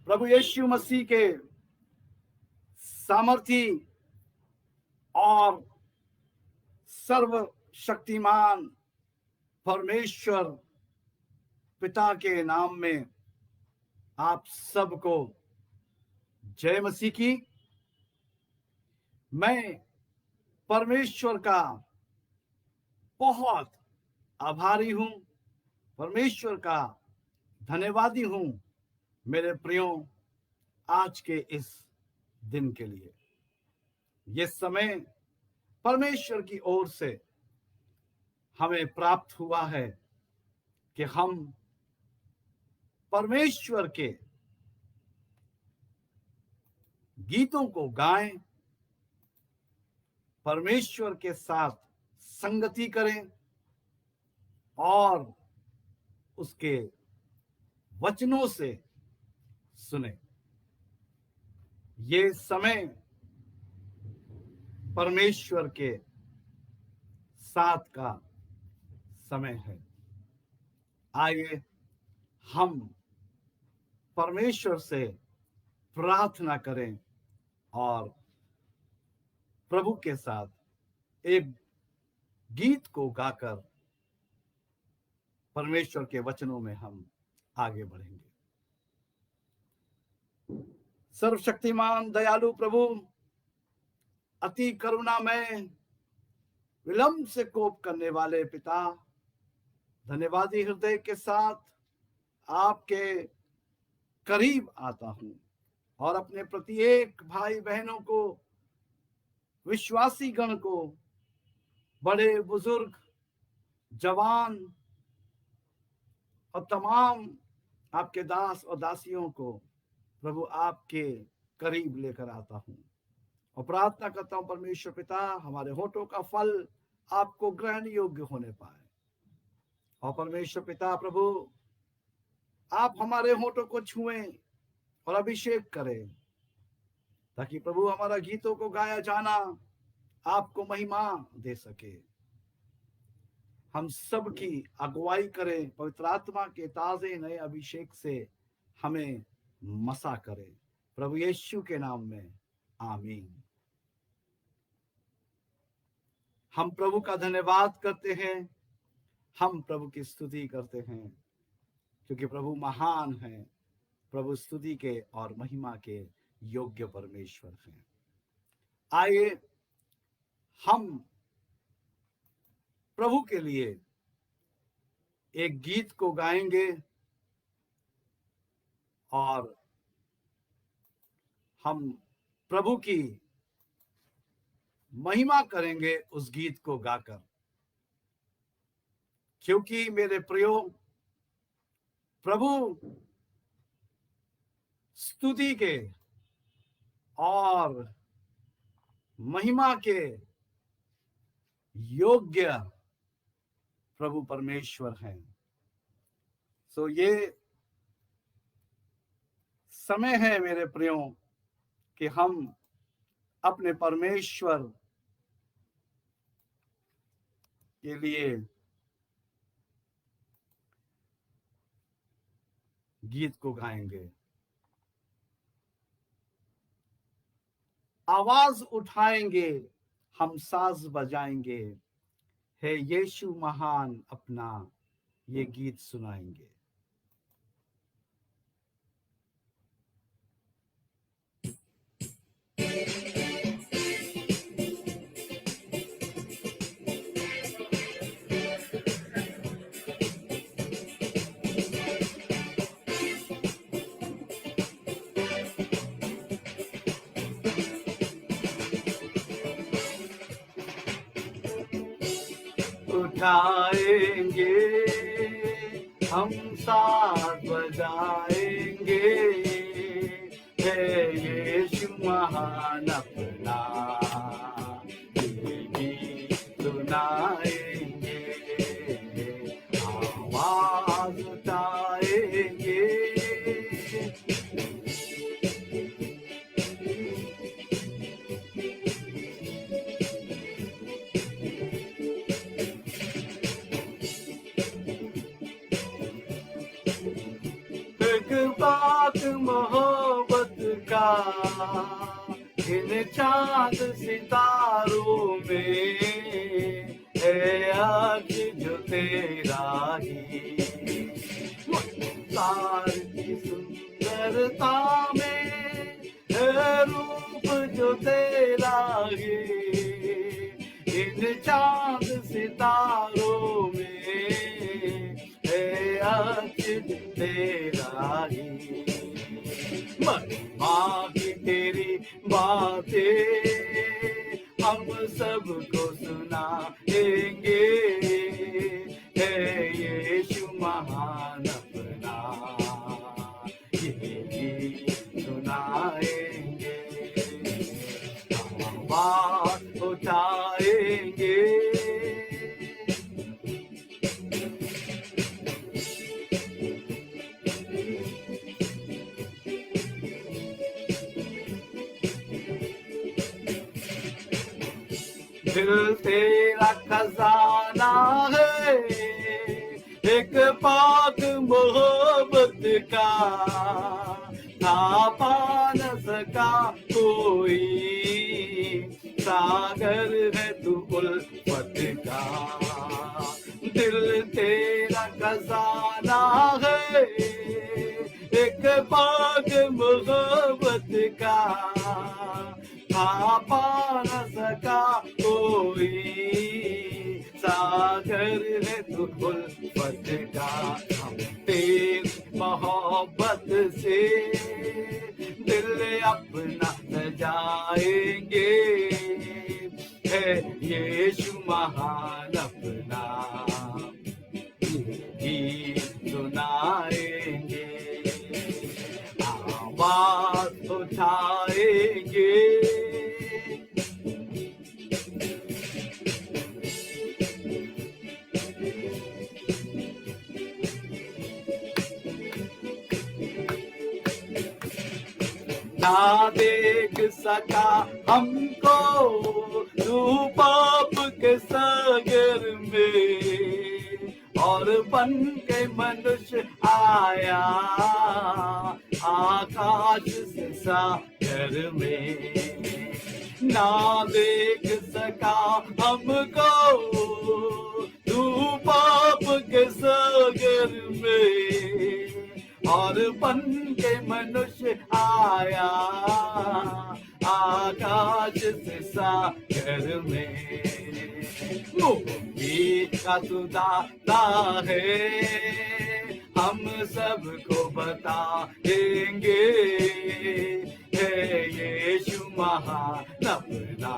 प्रभु यीशु मसीह के सामर्थी और सर्वशक्तिमान परमेश्वर पिता के नाम में आप सबको जय मसीह की। मैं परमेश्वर का बहुत आभारी हूं, परमेश्वर का धन्यवादी हूं मेरे प्रियो आज के इस दिन के लिए। ये समय परमेश्वर की ओर से हमें प्राप्त हुआ है कि हम परमेश्वर के गीतों को गाएं, परमेश्वर के साथ संगति करें और उसके वचनों से सुने। ये समय परमेश्वर के साथ का समय है। आइए हम परमेश्वर से प्रार्थना करें और प्रभु के साथ एक गीत को गाकर परमेश्वर के वचनों में हम आगे बढ़ेंगे। सर्वशक्तिमान दयालु प्रभु, अति करुणामय, विलंब से कोप करने वाले पिता, धन्यवादी हृदय के साथ आपके करीब आता हूं और अपने प्रत्येक भाई बहनों को, विश्वासी गण को, बड़े बुजुर्ग, जवान और तमाम आपके दास और दासियों को प्रभु आपके करीब लेकर आता हूं और प्रार्थना करता हूं परमेश्वर पिता, हमारे होठों का फल आपको ग्रहण योग्य होने पाए। और परमेश्वर पिता प्रभु, आप हमारे होठों को छुएं और अभिषेक करें ताकि प्रभु हमारा गीतों को गाया जाना आपको महिमा दे सके। हम सब की अगुवाई करें, पवित्र आत्मा के ताजे नए अभिषेक से हमें मसा करें, प्रभु यीशु के नाम में आमीन। हम प्रभु का धन्यवाद करते हैं, हम प्रभु की स्तुति करते हैं क्योंकि प्रभु महान है, प्रभु स्तुति के और महिमा के योग्य परमेश्वर हैं। आइए हम प्रभु के लिए एक गीत को गाएंगे और हम प्रभु की महिमा करेंगे उस गीत को गाकर, क्योंकि मेरे प्रियो प्रभु स्तुति के और महिमा के योग्य प्रभु परमेश्वर हैं। सो ये समय है मेरे प्रियो कि हम अपने परमेश्वर के लिए गीत को गाएंगे। आवाज उठाएंगे, हम साज बजाएंगे, हे यीशु महान अपना ये गीत सुनाएंगे। उठाएंगे, हम साथ बजाएंगे, हे यीशु महान अपना ये गीत सुनाएंगे, आवाज उठाएंगे। बात सुंदरता में है रूप जो तेरा है, इन चांद सितारों में है अचूक तेरा ही। महिमा की तेरी बातें हम सबको सुनाएंगे, है यीशु महान अपना, ये गीत सुनाएंगे, आवाज उठाएंगे। दिल तेरा खजाना है, एक पाक मोहब्बत का, थापा न सका कोई, सागर है तू उल्फत का। दिल तेरा खजाना है, एक पाक मोहब्बत का, थापा न सका कोई, सागर है तू उल्फत का। हम तेरी मोहब्बत से दिल अपना सजाएंगे, है यीशु महान अपना, गीत सुनाएंगे, आवाज उठाएंगे। ना देख सका हमको तू पाप के सागर में, और बन के मनुष्य आया आकाश से सागर में। ना देख सका हमको तू पाप के सागर में, और बन के मनुष्य आया आकाश से सागर में। मुक्ति का तू दाता है, हम सबको बताएंगे, है यीशु महान अपना,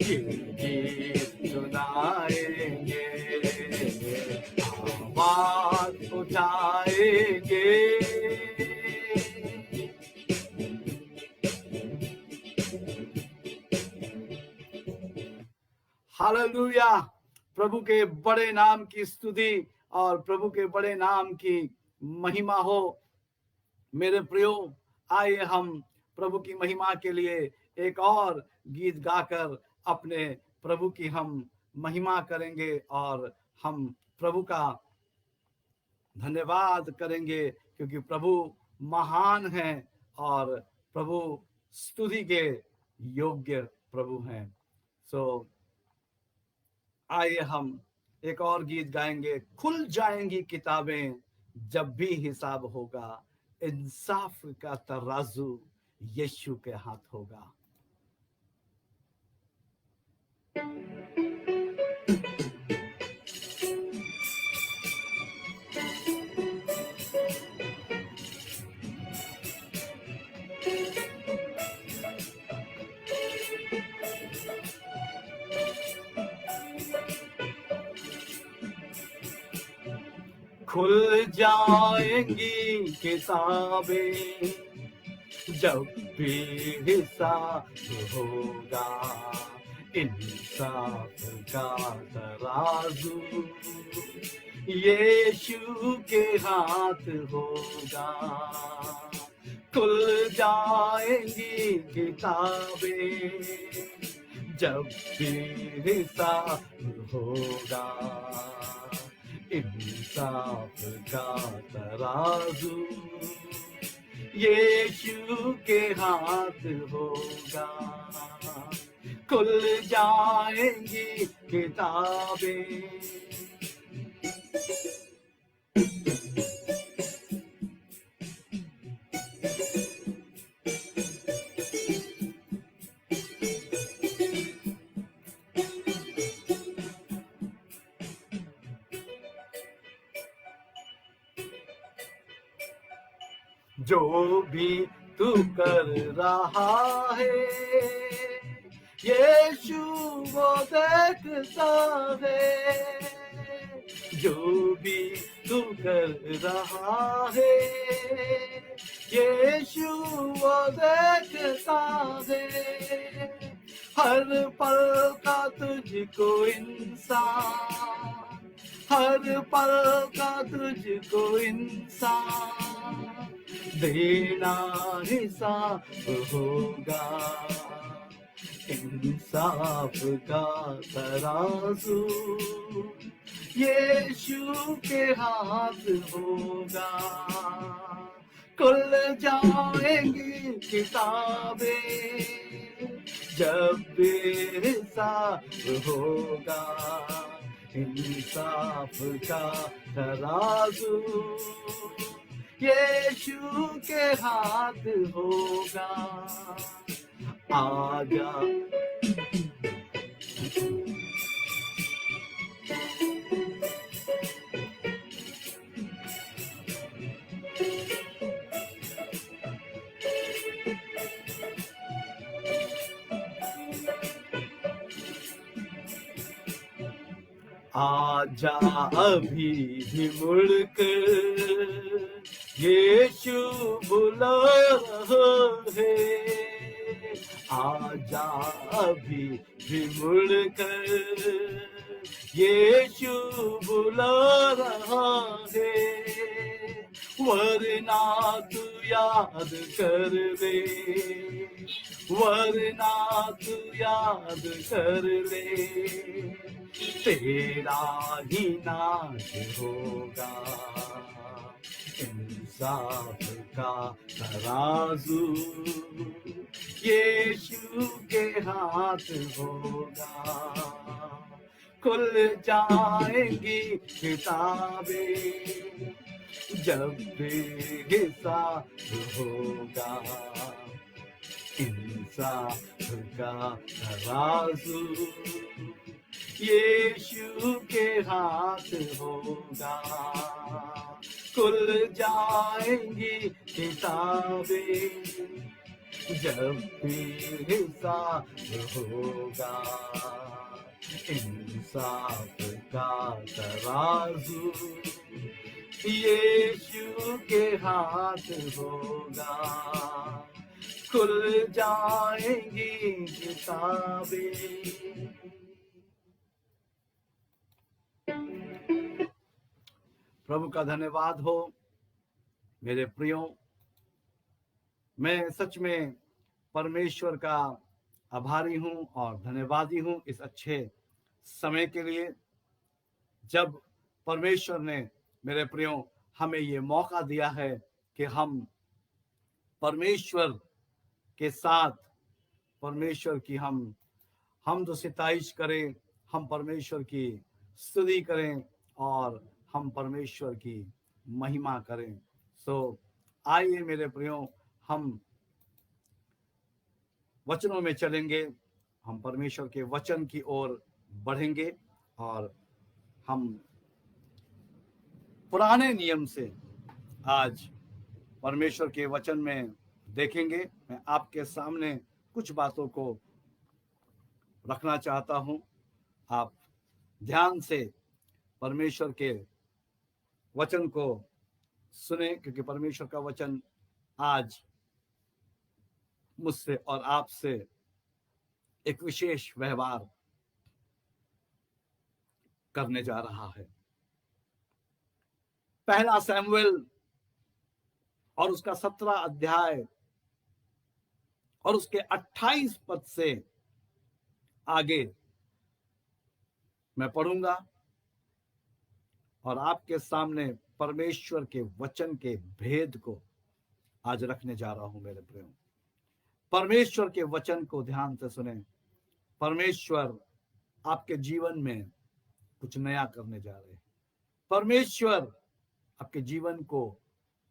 ये गीत सुनाएंगे, आवाज उठाएंगे। हालेलुया। प्रभु के बड़े नाम की स्तुति और प्रभु के बड़े नाम की महिमा हो। मेरे प्रियो, आइए हम प्रभु की महिमा के लिए एक और गीत गाकर अपने प्रभु की हम महिमा करेंगे और हम प्रभु का धन्यवाद करेंगे, क्योंकि प्रभु महान है और प्रभु स्तुति के योग्य प्रभु हैं। आइए हम एक और गीत गाएंगे। खुल जाएंगी किताबें जब भी हिसाब होगा, इंसाफ का तराजू यीशु के हाथ होगा। खुल जाएंगी किताबें जब भी हिसाब होगा, इंसाफ का तराजू यीशु के हाथ होगा। खुल जाएंगी किताबें जब भी हिसाब होगा, इंसाफ का तराजू यीशु के हाथ होगा। खुल जाएंगी किताबें। जो भी तू कर रहा है यीशु वो देखता है, जो भी तू कर रहा है यीशु वो देखता है, हर पल का तुझको इंसान, हर पल का तुझको इंसान देना हिसाब होगा, इंसाफ का तराजू यीशु के हाथ होगा, खुल जाएंगी किताबें जब बेहिसाब होगा, इंसाफ का तराजू यीशु के हाथ होगा। आजा आजा अभी भी मुड़कर यीशु बुला रहा है, आजा अभी भी मुड़कर यीशु बुला रहा है, वरना तू याद कर ले, वरना तू याद कर ले, तेरा ही नाश होगा, इंसाफ का तराजू यीशु के हाथ होगा, खुल जाएंगी किताबें जब बेहिसाब होगा, इंसाफ का तराजू यीशु के हाथ होगा, खुल जाएंगी किताबें जब बेहिसाब होगा, इंसाफ का तराजू यीशु के हाथ होगा, खुल जाएंगी किताबें। प्रभु का धन्यवाद हो मेरे प्रियो, मैं सच में परमेश्वर का आभारी हूं और धन्यवादी हूं इस अच्छे समय के लिए, जब परमेश्वर ने मेरे प्रियो हमें ये मौका दिया है कि हम परमेश्वर के साथ परमेश्वर की हम तो सिताइश करें, हम परमेश्वर की स्तुति करें और हम परमेश्वर की महिमा करें। सो आइए मेरे प्रियो, हम वचनों में चलेंगे, हम परमेश्वर के वचन की ओर बढ़ेंगे और हम पुराने नियम से आज परमेश्वर के वचन में देखेंगे। मैं आपके सामने कुछ बातों को रखना चाहता हूं, आप ध्यान से परमेश्वर के वचन को सुने, क्योंकि परमेश्वर का वचन आज मुझसे और आपसे एक विशेष व्यवहार करने जा रहा है। पहला सैमुएल और उसका 17 अध्याय और उसके 28 पद से आगे मैं पढ़ूंगा और आपके सामने परमेश्वर के वचन के भेद को आज रखने जा रहा हूं मेरे प्रियो। परमेश्वर के वचन को ध्यान से सुने। परमेश्वर आपके जीवन में कुछ नया करने जा रहे हैं। परमेश्वर आपके जीवन को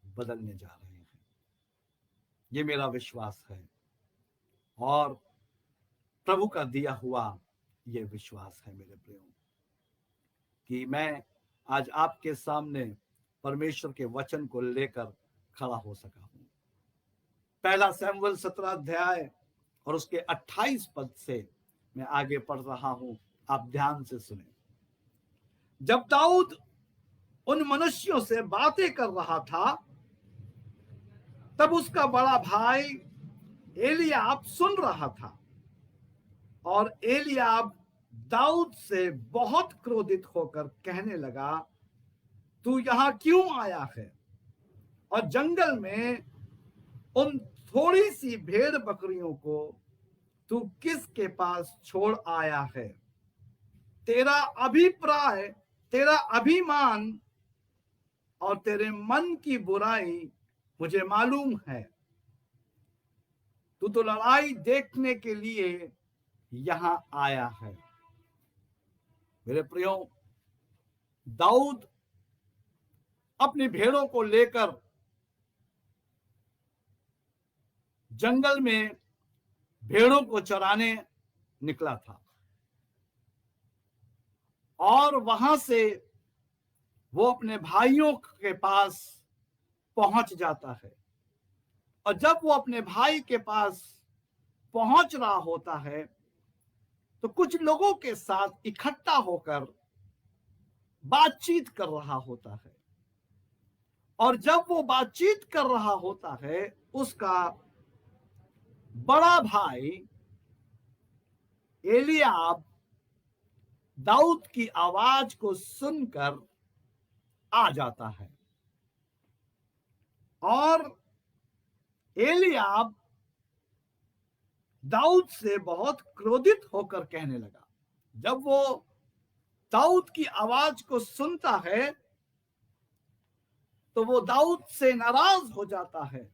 बदलने जा रहे हैं, ये मेरा विश्वास है और प्रभु का दिया हुआ ये विश्वास है मेरे प्रियो, कि मैं आज आपके सामने परमेश्वर के वचन को लेकर खड़ा हो सका हूं। पहला शमूएल 17 अध्याय और उसके 28 पद से मैं आगे पढ़ रहा हूं, आप ध्यान से सुने। जब दाऊद उन मनुष्यों से बातें कर रहा था, तब उसका बड़ा भाई एलियाब सुन रहा था। और एलियाब दाऊद से बहुत क्रोधित होकर कहने लगा, तू यहां क्यों आया है और जंगल में उन थोड़ी सी भेड़ बकरियों को तू किसके पास छोड़ आया है? तेरा अभिप्राय, तेरा अभिमान और तेरे मन की बुराई मुझे मालूम है। तू तो लड़ाई देखने के लिए यहां आया है। मेरे प्रियो, दाऊद अपनी भेड़ों को लेकर जंगल में भेड़ों को चराने निकला था और वहां से वो अपने भाइयों के पास पहुंच जाता है। और जब वो अपने भाई के पास पहुंच रहा होता है तो कुछ लोगों के साथ इकट्ठा होकर बातचीत कर रहा होता है। और जब वो बातचीत कर रहा होता है, उसका बड़ा भाई एलियाब दाऊद की आवाज को सुनकर आ जाता है और एलियाब दाऊद से बहुत क्रोधित होकर कहने लगा। जब वो दाऊद की आवाज को सुनता है तो वो दाऊद से नाराज हो जाता है,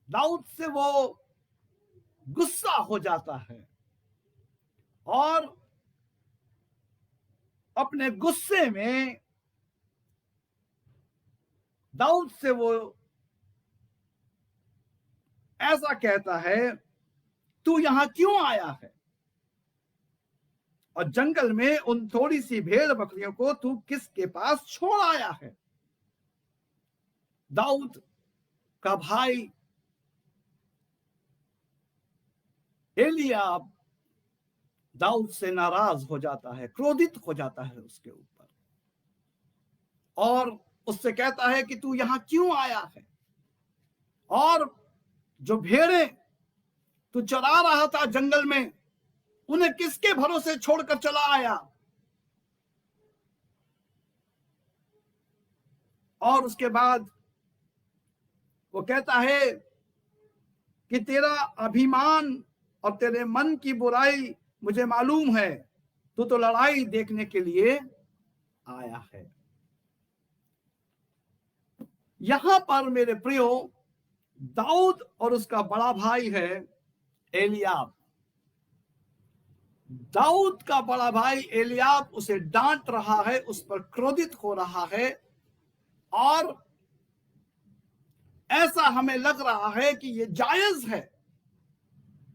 दाऊद से वो गुस्सा हो जाता है और अपने गुस्से में दाऊद से वो ऐसा कहता है, तू यहां क्यों आया है और जंगल में उन थोड़ी सी भेड़ बकरियों को तू किसके पास छोड़ आया है? दाऊद का भाई एलियाब दाऊद से नाराज हो जाता है, क्रोधित हो जाता है उसके ऊपर और उससे कहता है कि तू यहां क्यों आया है और जो भेड़ें तू चरा रहा था जंगल में, उन्हें किसके भरोसे छोड़कर चला आया? और उसके बाद वो कहता है कि तेरा अभिमान और तेरे मन की बुराई मुझे मालूम है, तू तो लड़ाई देखने के लिए आया है। यहां पर मेरे प्रियो, दाऊद और उसका बड़ा भाई है एलियाब। दाऊद का बड़ा भाई एलियाब उसे डांट रहा है, उस पर क्रोधित हो रहा है और ऐसा हमें लग रहा है कि ये जायज है,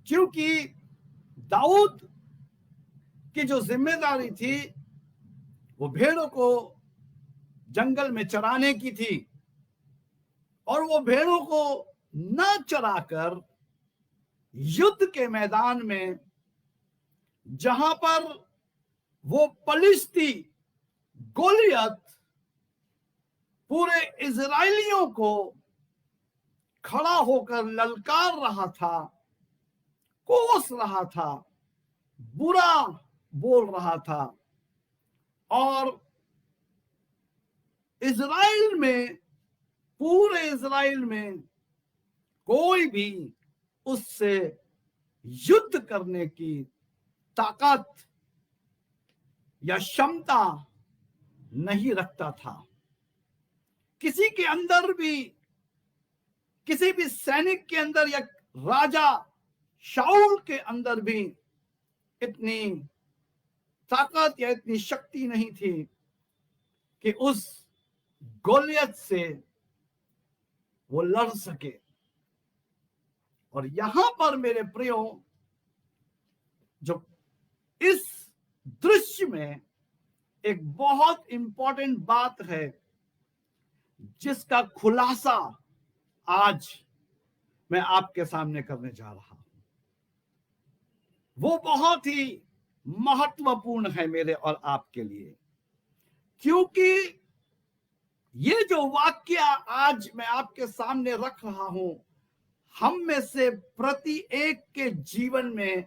क्योंकि दाऊद की जो जिम्मेदारी थी वो भेड़ों को जंगल में चराने की थी और वो भेड़ों को न चराकर युद्ध के मैदान में, जहां पर वो पलिश्ती गोलियत पूरे इजराइलियों को खड़ा होकर ललकार रहा था, कोस रहा था, बुरा बोल रहा था और इजराइल में, पूरे इजराइल में कोई भी उससे युद्ध करने की ताकत या क्षमता नहीं रखता था। किसी के अंदर भी, किसी भी सैनिक के अंदर या राजा शाऊल के अंदर भी इतनी ताकत या इतनी शक्ति नहीं थी कि उस गोलियत से वो लड़ सके। और यहां पर मेरे प्रियो, जो इस दृश्य में एक बहुत इंपॉर्टेंट बात है जिसका खुलासा आज मैं आपके सामने करने जा रहा हूं वो बहुत ही महत्वपूर्ण है मेरे और आपके लिए, क्योंकि ये जो वाक्य आज मैं आपके सामने रख रहा हूं, हम में से प्रति एक के जीवन में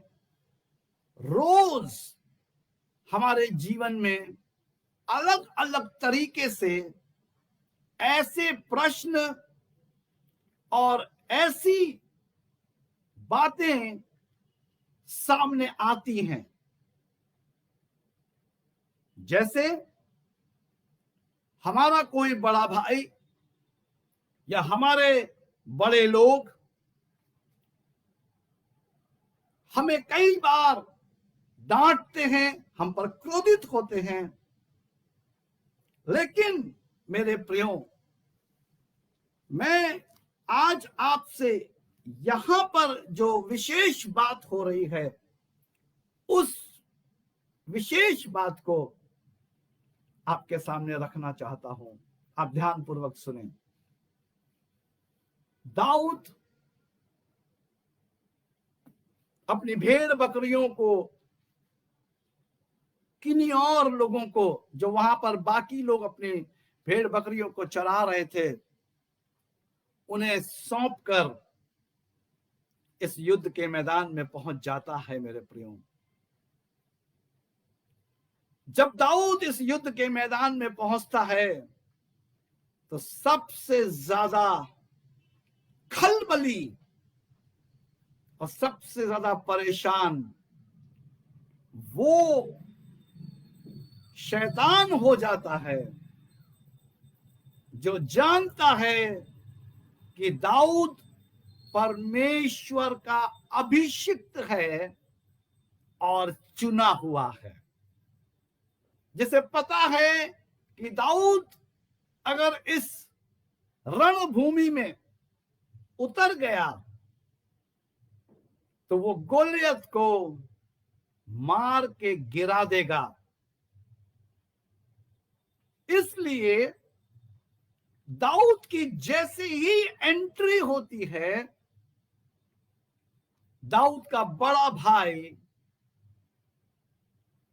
रोज हमारे जीवन में अलग अलग तरीके से ऐसे प्रश्न और ऐसी बातें सामने आती हैं, जैसे हमारा कोई बड़ा भाई या हमारे बड़े लोग हमें कई बार डांटते हैं, हम पर क्रोधित होते हैं। लेकिन मेरे प्रियो, मैं आज आपसे यहां पर जो विशेष बात हो रही है, उस विशेष बात को आपके सामने रखना चाहता हूं। आप ध्यानपूर्वक सुने। दाऊद अपनी भेड़ बकरियों को किन्हीं और लोगों को, जो वहां पर बाकी लोग अपने भेड़ बकरियों को चरा रहे थे, उन्हें सौंपकर इस युद्ध के मैदान में पहुंच जाता है। मेरे प्रियो, जब दाऊद इस युद्ध के मैदान में पहुंचता है तो सबसे ज्यादा खलबली और सबसे ज्यादा परेशान वो शैतान हो जाता है, जो जानता है कि दाऊद परमेश्वर का अभिषिक्त है और चुना हुआ है। जिसे पता है कि दाऊद अगर इस रणभूमि में उतर गया तो वो गोलियत को मार के गिरा देगा। इसलिए दाऊद की जैसे ही एंट्री होती है, दाऊद का बड़ा भाई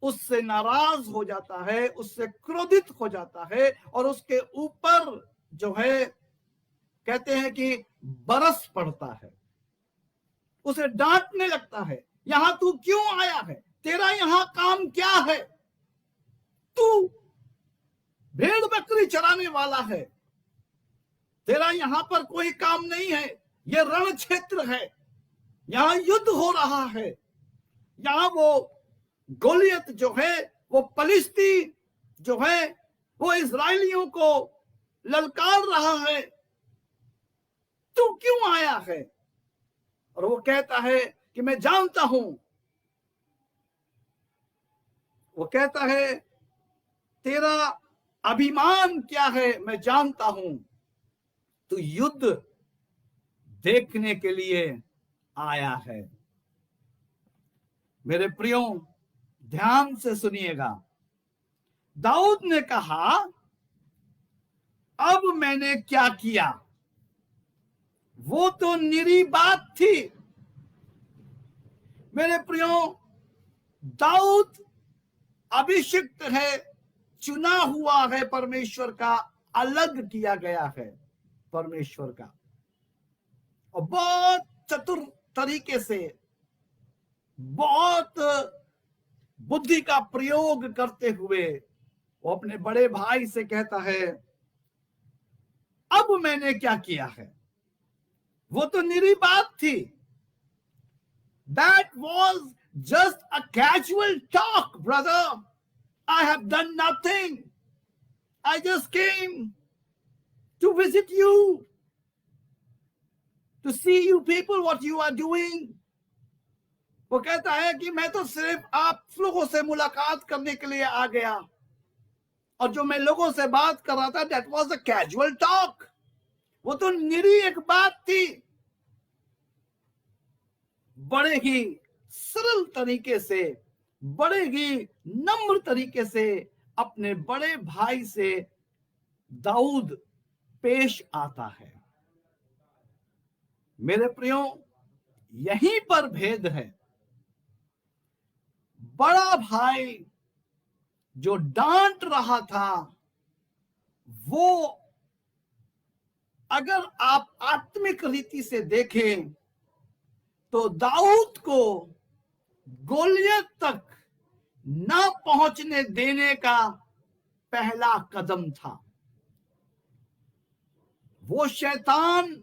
उससे नाराज हो जाता है, उससे क्रोधित हो जाता है और उसके ऊपर जो है कहते हैं कि बरस पड़ता है, उसे डांटने लगता है। यहां तू क्यों आया है? तेरा यहां काम क्या है? तू भेड़ बकरी चराने वाला है, तेरा यहां पर कोई काम नहीं है। यह रण क्षेत्र है, यहां युद्ध हो रहा है, यहां वो गोलियत जो है, वो पलिश्ती जो है, वो इजरायलियों को ललकार रहा है। तू क्यों आया है? और वो कहता है कि मैं जानता हूं, वो कहता है तेरा अभिमान क्या है मैं जानता हूं, तू युद्ध देखने के लिए आया है। मेरे प्रियो, ध्यान से सुनिएगा। दाऊद ने कहा, अब मैंने क्या किया? वो तो निरी बात थी। मेरे प्रियो, दाऊद अभिषिक्त है, चुना हुआ है परमेश्वर का, अलग किया गया है परमेश्वर का, और बहुत चतुर तरीके से, बहुत बुद्धि का प्रयोग करते हुए वो अपने बड़े भाई से कहता है, अब मैंने क्या किया है? वो तो निरी बात थी। That was just a casual talk, brother. I have done nothing. I just came to visit you, to see you people, what you are doing. वो कहता है कि मैं तो सिर्फ आप लोगों से मुलाकात करने के लिए आ गया, और जो मैं लोगों से बात कर रहा था, that was a casual talk. वो तो निरी एक बात थी। बड़े ही सरल तरीके से, बड़े ही नम्र तरीके से अपने बड़े भाई से दाऊद पेश आता है। मेरे प्रियो, यहीं पर भेद है। बड़ा भाई जो डांट रहा था, वो अगर आप आत्मिक रीति से देखें तो दाऊद को गोलियत तक न पहुंचने देने का पहला कदम था। वो शैतान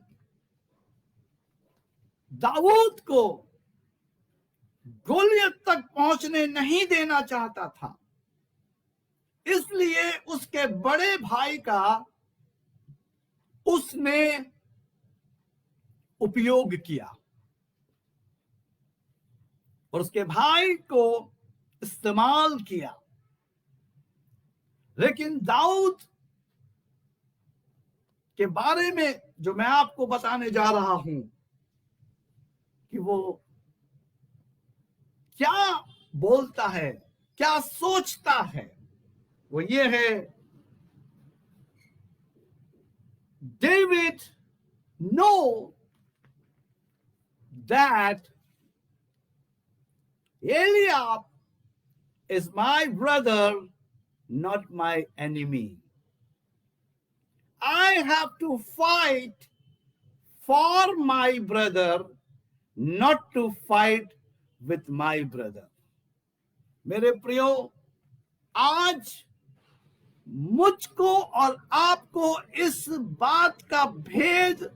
दाऊद को गोलियत तक पहुंचने नहीं देना चाहता था, इसलिए उसके बड़े भाई का उसने उपयोग किया और उसके भाई को इस्तेमाल किया। लेकिन दाऊद के बारे में जो मैं आपको बताने जा रहा हूं कि वो क्या बोलता है, क्या सोचता है, वो ये है, David know that Eliab is my brother, not my enemy. I have to fight for my brother, not to fight with my brother. मेरे प्रियो, आज मुझको और आपको इस बात का भेद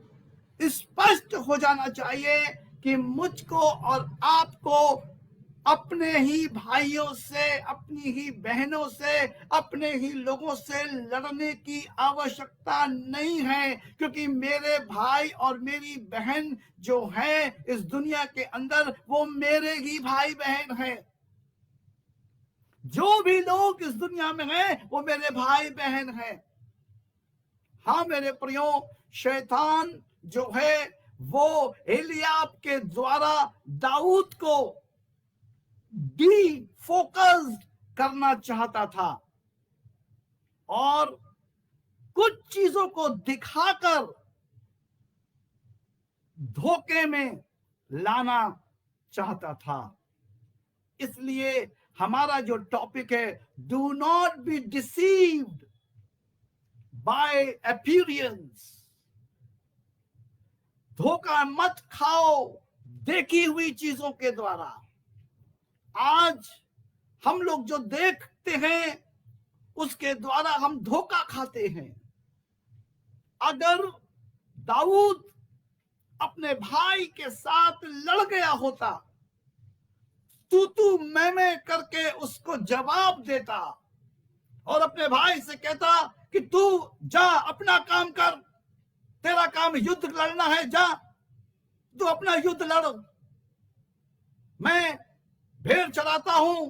स्पष्ट हो जाना चाहिए कि मुझको और आपको अपने ही भाइयों से, अपनी ही बहनों से, अपने ही लोगों से लड़ने की आवश्यकता नहीं है, क्योंकि मेरे भाई और मेरी बहन जो है इस दुनिया के अंदर, वो मेरे ही भाई बहन हैं। जो भी लोग इस दुनिया में हैं वो मेरे भाई बहन हैं। हाँ मेरे प्रियो, शैतान जो है वो एलियाब के द्वारा दाऊद को डी फोकस करना चाहता था और कुछ चीजों को दिखाकर धोखे में लाना चाहता था। इसलिए हमारा जो टॉपिक है, do not be deceived by appearance. धोखा मत खाओ देखी हुई चीजों के द्वारा। आज हम लोग जो देखते हैं उसके द्वारा हम धोखा खाते हैं। अगर दाऊद अपने भाई के साथ लड़ गया होता, तू मैं करके उसको जवाब देता और अपने भाई से कहता कि तू जा अपना काम कर, तेरा काम युद्ध लड़ना है, जा तू अपना युद्ध लड़, मैं भेड़ चराता हूं,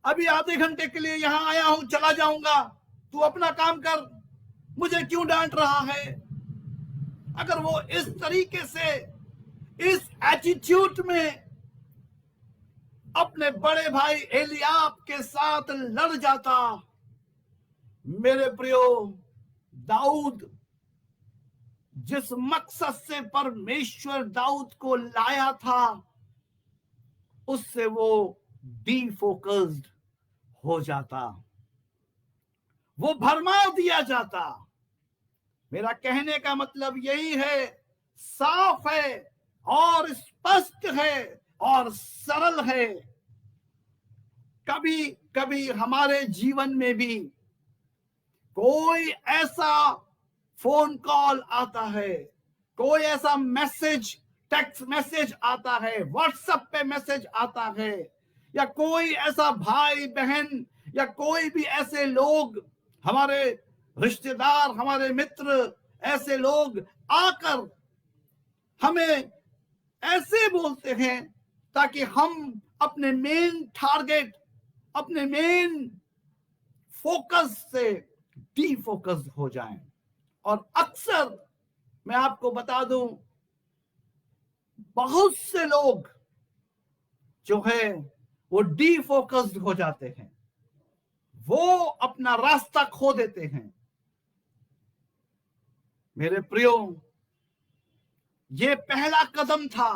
अभी आधे घंटे के लिए यहां आया हूं, चला जाऊंगा, तू अपना काम कर, मुझे क्यों डांट रहा है। अगर वो इस तरीके से, इस एटीट्यूड में अपने बड़े भाई एलियाब के साथ लड़ जाता, मेरे प्रियो, दाऊद जिस मकसद से परमेश्वर दाऊद को लाया था, उससे वो डीफोकस्ड हो जाता, वो भरमा दिया जाता। मेरा कहने का मतलब यही है, साफ है और स्पष्ट है और सरल है। कभी कभी हमारे जीवन में भी कोई ऐसा फोन कॉल आता है, कोई ऐसा मैसेज, टेक्स्ट मैसेज आता है, व्हाट्सएप पे मैसेज आता है, या कोई ऐसा भाई बहन या कोई भी ऐसे लोग, हमारे रिश्तेदार, हमारे मित्र, ऐसे लोग आकर हमें ऐसे बोलते हैं ताकि हम अपने मेन टारगेट, अपने मेन फोकस से डीफोकस हो जाएं। और अक्सर मैं आपको बता दूं, बहुत से लोग जो है वो डीफोकस्ड हो जाते हैं, वो अपना रास्ता खो देते हैं। मेरे प्रियो, ये पहला कदम था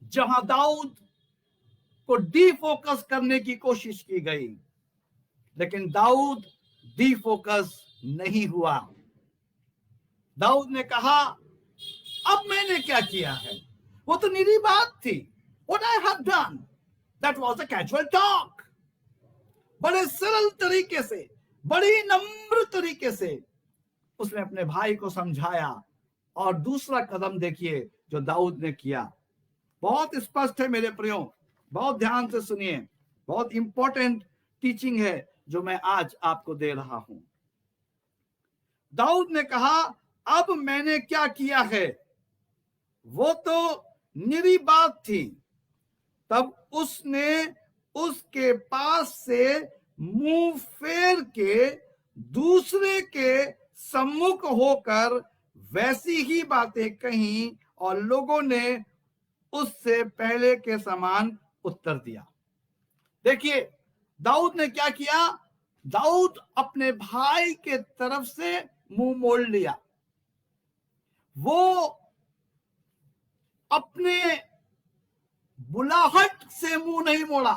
जहां दाऊद को डीफोकस करने की कोशिश की गई, लेकिन दाऊद डीफोकस नहीं हुआ। दाऊद ने कहा, अब मैंने क्या किया है? वो तो निरी बात थी। What I have done, that was a casual talk। बड़े सरल तरीके से, बड़ी नम्र तरीके से उसने अपने भाई को समझाया। और दूसरा कदम देखिए जो दाऊद ने किया, बहुत स्पष्ट है मेरे प्रियो, बहुत ध्यान से सुनिए। बहुत इंपॉर्टेंट टीचिंग है जो मैं आज आपको दे रहा हूं। दाऊद ने कहा, अब मैंने क्या किया है? वो तो निरी बात थी। तब उसने उसके पास से मुंह फेर के दूसरे के सम्मुख होकर वैसी ही बातें कही और लोगों ने उससे पहले के समान उत्तर दिया। देखिए दाऊद ने क्या किया? दाऊद अपने भाई के तरफ से मुंह मोड़ लिया। वो अपने बुलाहट से मुंह नहीं मोड़ा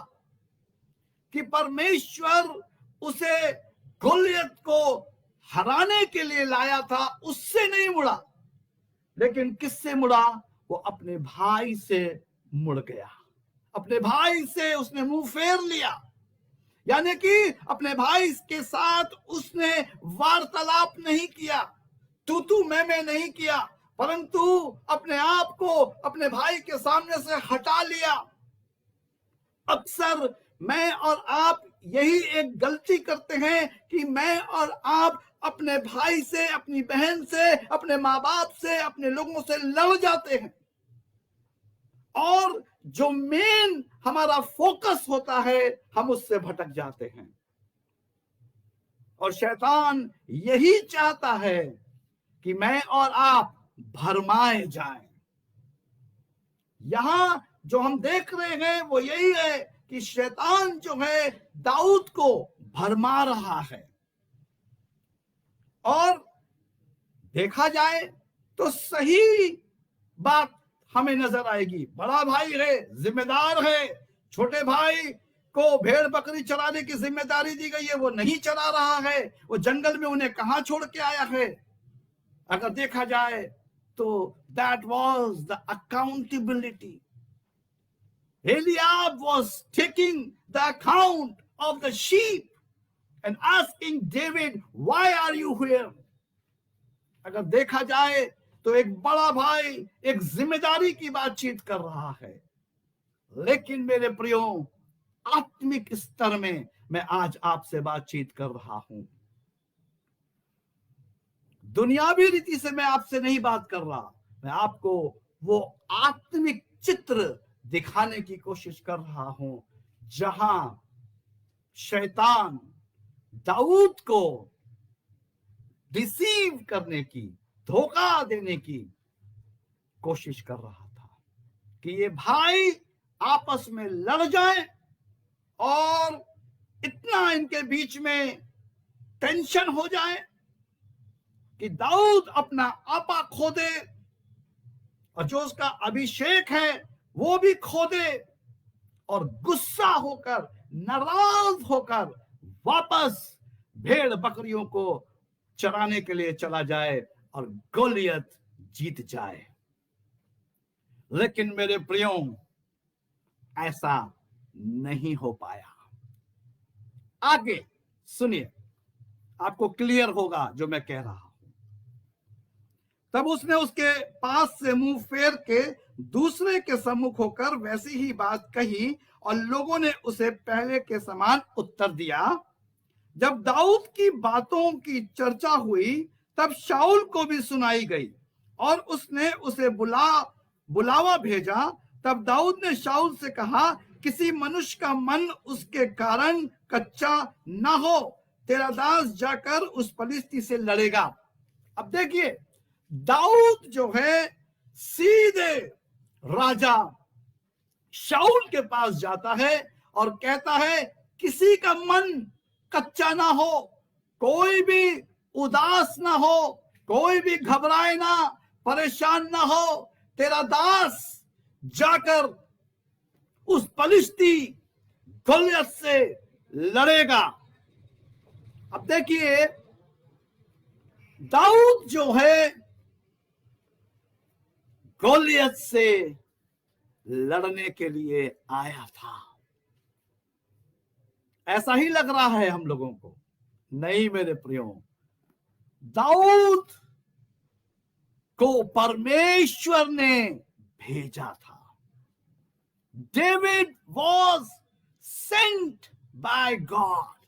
कि परमेश्वर उसे गोलियत को हराने के लिए लाया था, उससे नहीं मुड़ा। लेकिन किससे मुड़ा? वो अपने भाई से मुड़ गया। अपने भाई से उसने मुंह फेर लिया, यानी कि अपने भाई के साथ उसने वार्तालाप नहीं किया, तू मैं नहीं किया, परंतु अपने आप को अपने भाई के सामने से हटा लिया। अक्सर मैं और आप यही एक गलती करते हैं कि मैं और आप अपने भाई से, अपनी बहन से, अपने माँ बाप से, अपने लोगों से लड़ जाते हैं और जो मेन हमारा फोकस होता है हम उससे भटक जाते हैं। और शैतान यही चाहता है कि मैं और आप भरमाए जाएं। यहां जो हम देख रहे हैं वो यही है कि शैतान जो है दाऊद को भरमा रहा है। और देखा जाए तो सही बात हमें नजर आएगी। बड़ा भाई है, जिम्मेदार है, छोटे भाई को भेड़ बकरी चराने की जिम्मेदारी दी गई है, वो नहीं चरा रहा है, वो जंगल में उन्हें कहां छोड़ के आया है? अगर देखा जाए तो that was the accountability. Eliab was taking the account of the sheep and asking David, why are you here? अगर देखा जाए तो एक बड़ा भाई एक जिम्मेदारी की बातचीत कर रहा है। लेकिन मेरे प्रियो, आत्मिक स्तर में मैं आज आपसे बातचीत कर रहा हूं। दुनियावी रीति से मैं आपसे नहीं बात कर रहा, मैं आपको वो आत्मिक चित्र दिखाने की कोशिश कर रहा हूं जहां शैतान दाऊद को डिसीव करने की, धोखा देने की कोशिश कर रहा था कि ये भाई आपस में लड़ जाएं और इतना इनके बीच में टेंशन हो जाए कि दाऊद अपना आपा खो दे और जो उसका अभिषेक है वो भी खो दे और गुस्सा होकर, नाराज होकर वापस भेड़ बकरियों को चराने के लिए चला जाए और गोलियत जीत जाए। लेकिन मेरे प्रियो, ऐसा नहीं हो पाया। आगे सुनिए, आपको क्लियर होगा जो मैं कह रहा हूं। तब उसने उसके पास से मुंह फेर के दूसरे के सम्मुख होकर वैसी ही बात कही और लोगों ने उसे पहले के समान उत्तर दिया। जब दाऊद की बातों की चर्चा हुई तब शाऊल को भी सुनाई गई और उसने उसे बुलावा भेजा। तब दाऊद ने शाऊल से कहा, किसी मनुष्य का मन उसके कारण कच्चा ना हो, तेरा दास जाकर उस फलिस्ती से लड़ेगा। अब देखिए, दाऊद जो है सीधे राजा शाऊल के पास जाता है और कहता है किसी का मन कच्चा ना हो, कोई भी उदास ना हो, कोई भी घबराए ना, परेशान ना हो, तेरा दास जाकर उस पलिश्ती गोलियत से लड़ेगा। अब देखिए, दाऊद जो है गोलियत से लड़ने के लिए आया था। ऐसा ही लग रहा है हम लोगों को। नहीं मेरे प्रियो, दाऊद को परमेश्वर ने भेजा था। David was sent by God.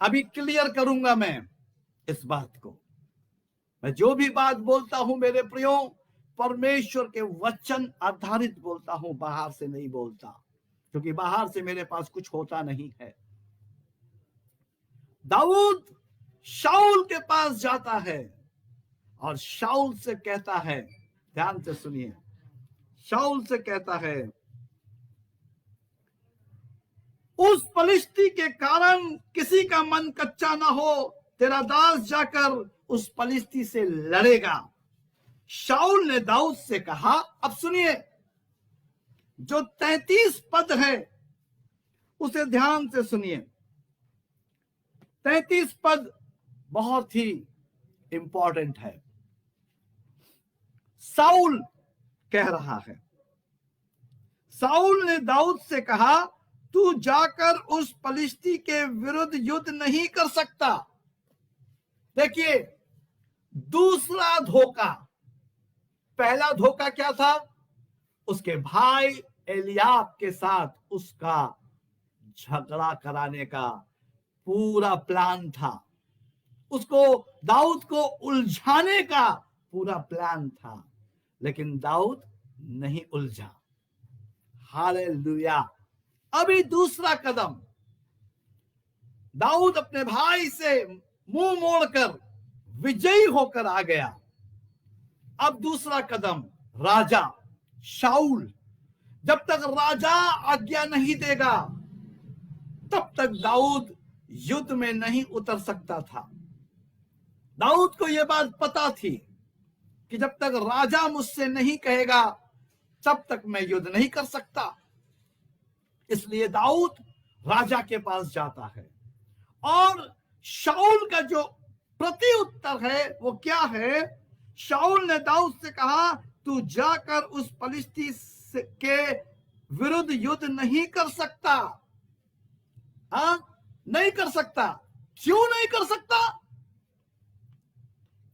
अभी क्लियर करूंगा मैं इस बात को। मैं जो भी बात बोलता हूं मेरे प्रियो, परमेश्वर के वचन आधारित बोलता हूं, बाहर से नहीं बोलता, क्योंकि बाहर से मेरे पास कुछ होता नहीं है। दाऊद शाऊल के पास जाता है और शाऊल से कहता है, ध्यान से सुनिए, शाऊल से कहता है, उस पलिश्ती के कारण किसी का मन कच्चा ना हो, तेरा दास जाकर उस पलिश्ती से लड़ेगा। शाऊल ने दाऊद से कहा, अब सुनिए, जो 33 पद है उसे ध्यान से सुनिए। 33 पद बहुत ही इंपॉर्टेंट है। शाऊल कह रहा है, शाऊल ने दाऊद से कहा, तू जाकर उस पलिश्ती के विरुद्ध युद्ध नहीं कर सकता। देखिए, दूसरा धोखा। पहला धोखा क्या था? उसके भाई एलियाब के साथ उसका झगड़ा कराने का पूरा प्लान था। उसको, दाऊद को उलझाने का पूरा प्लान था, लेकिन दाऊद नहीं उलझा। हालेलुया। अभी दूसरा कदम, दाऊद अपने भाई से मुंह मोड़कर विजयी होकर आ गया। अब दूसरा कदम, राजा शाऊल, जब तक राजा आज्ञा नहीं देगा तब तक दाऊद युद्ध में नहीं उतर सकता था। दाऊद को यह बात पता थी कि जब तक राजा मुझसे नहीं कहेगा तब तक मैं युद्ध नहीं कर सकता। इसलिए दाऊद राजा के पास जाता है और शाऊल का जो प्रति उत्तर है वो क्या है? शाऊल ने दाऊद से कहा, तू जाकर उस पलिश्ती के विरुद्ध युद्ध नहीं कर सकता। हाँ, नहीं कर सकता। क्यों नहीं कर सकता?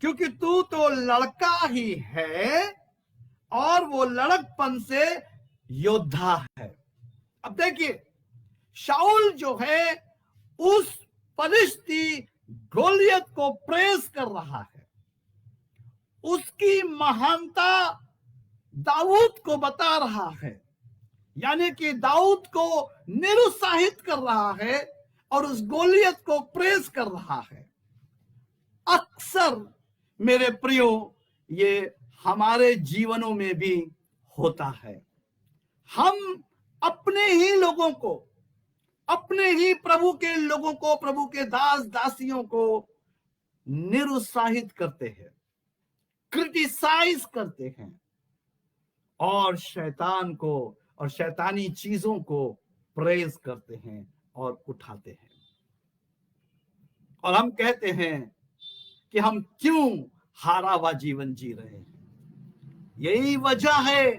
क्योंकि तू तो लड़का ही है और वो लड़कपन से योद्धा है। अब देखिए, शाऊल जो है उस पलिश्ती गोलियत को प्रेस कर रहा है, उसकी महानता दाऊद को बता रहा है, यानी कि दाऊद को निरुत्साहित कर रहा है और उस गोलियत को प्रेस कर रहा है। अक्सर मेरे प्रियो, ये हमारे जीवनों में भी होता है। हम अपने ही लोगों को, अपने ही प्रभु के लोगों को, प्रभु के दास दासियों को निरुत्साहित करते हैं, क्रिटिसाइज करते हैं और शैतान को और शैतानी चीजों को प्रेज करते हैं और उठाते हैं। और हम कहते हैं कि हम क्यों हारा हुआ जीवन जी रहे हैं। यही वजह है